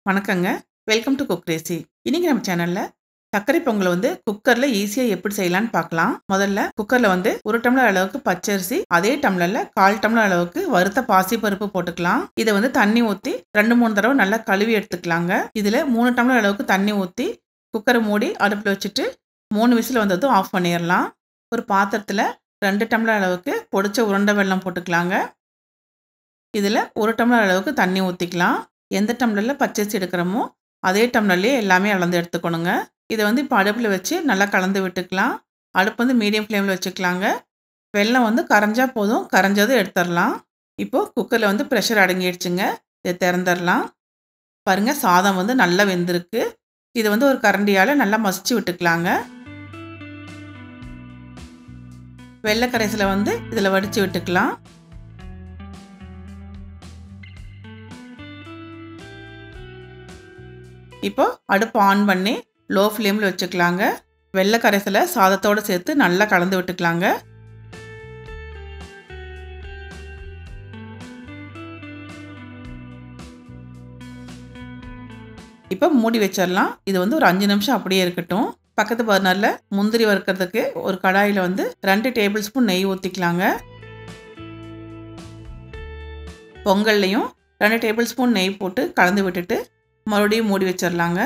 வணக்கங்க. Welcome to cook racy. இன்னைக்கு நம்ம சேனல்ல சர்க்கரை பொங்கல் குக்கர்ல ஈஸியா எப்படி செய்யலாம்னு பார்க்கலாம். முதல்ல குக்கர்ல 1 டம்ளர் அளவுக்கு பச்சரிசி, அதே டம்ளர்ல 1/4 டம்ளர் அளவுக்கு வறுத்த பாசிப்பருப்பு போட்டுக்கலாம். இத தண்ணி ஊத்தி 2, 3 தடவை நல்லா கழுவி எடுத்துக்கலாங்க. இதுல 3 டம்ளர் அளவுக்கு தண்ணி ஊத்தி குக்கரை மூடி அடுப்புல வச்சுட்டு 3 விசில் வந்ததும் ஆஃப் பண்ணிரலாம். ஒரு பாத்திரத்துல 2 டம்ளர் அளவுக்கு பொடிச்ச உருண்டை வெல்லம் போட்டுக்கலாங்க. இதுல 1 டம்ளர் அளவுக்கு தண்ணி ஊத்திக்கலாம். எந்த டம்ளர்ல பச்சரிசி எடுக்கிறோமோ அதே டம்ளர்லயே எல்லாமே அளந்து எடுத்துக்கணுங்க. இதை இப்போ அடுப்பில் வச்சு நல்லா கலந்து விட்டுக்கலாம். அடுப்பு மீடியம் ஃப்ளேமில் வச்சுக்கலாங்க. வெல்லம் கரைஞ்சா போதும், கரைஞ்சதும் எடுத்துடலாம். இப்போது குக்கரில் ப்ரெஷர் அடங்கிடுச்சுங்க. இதை திறந்துடலாம். பாருங்கள், சாதம் நல்லா வெந்திருக்கு. இதை ஒரு கரண்டியால் நல்லா மசிச்சு விட்டுக்கலாங்க. வெள்ளை கரைசலை இதில் வடித்து விட்டுக்கலாம். இப்போ அடுப்பு ஆன் பண்ணி லோ ஃப்ளேமில் வச்சுக்கலாங்க. வெள்ளை கரைசலை சாதத்தோடு சேர்த்து நல்லா கலந்து விட்டுக்கலாங்க. இப்போ மூடி வச்சிடலாம். இது ஒரு 5 நிமிஷம் அப்படியே இருக்கட்டும். பக்கத்து பர்னரில் முந்திரி வறுக்கிறதுக்கு ஒரு கடாயில் 2 டேபிள் ஸ்பூன் நெய் ஊற்றிக்கலாங்க. பொங்கல்லையும் 2 டேபிள் ஸ்பூன் நெய் போட்டு கலந்து விட்டுட்டு மறுபடியும் மூடி வச்சிடலாங்க.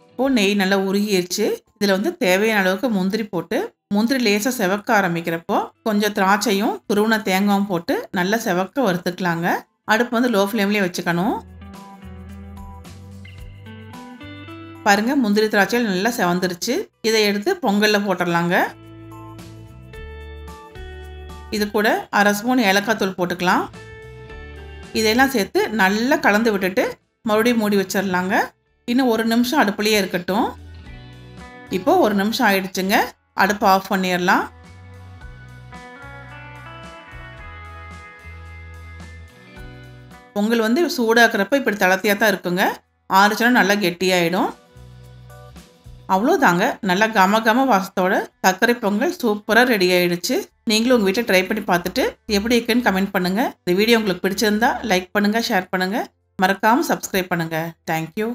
இப்போ நெய் நல்லா உருகிடுச்சு. இதில் தேவையான அளவுக்கு முந்திரி போட்டு, முந்திரி லேசாக செவக்க ஆரம்பிக்கிறப்போ கொஞ்சம் திராட்சையும் துருவன தேங்காயும் போட்டு நல்லா செவக்க வறுத்துக்கலாங்க. அடுப்பு லோ ஃப்ளேம்லேயே வச்சுக்கணும். பாருங்க, முந்திரி திராட்சையில் நல்லா செவந்துருச்சு. இதை எடுத்து பொங்கலில் போட்டுடலாங்க. இது கூட 1/2 ஸ்பூன் ஏலக்காய் தூள் போட்டுக்கலாம். இதெல்லாம் சேர்த்து நல்லா கலந்து விட்டுட்டு மறுபடியும் மூடி வச்சிடலாங்க. இன்னும் 1 நிமிஷம் அடுப்புலேயே இருக்கட்டும். இப்போ 1 நிமிஷம் ஆயிடுச்சுங்க. அடுப்பு ஆஃப் பண்ணிடலாம். பொங்கல் சூடாக்குறப்ப இப்படி தளர்த்தியாக தான் இருக்குங்க. ஆறுச்சுன்னா நல்லா கெட்டியாயிடும். அவ்வளோதாங்க. நல்லா கம வாசத்தோட சர்க்கரை பொங்கல் சூப்பராக ரெடி ஆயிடுச்சு. நீங்களும் உங்கள் வீட்டில் ட்ரை பண்ணி பார்த்துட்டு எப்படி இருக்குன்னு கமெண்ட் பண்ணுங்கள். இந்த வீடியோ உங்களுக்கு பிடிச்சிருந்தா லைக் பண்ணுங்கள், ஷேர் பண்ணுங்கள். மறக்காமல் சப்ஸ்கிரைப் பண்ணுங்கள். தேங்க்யூ.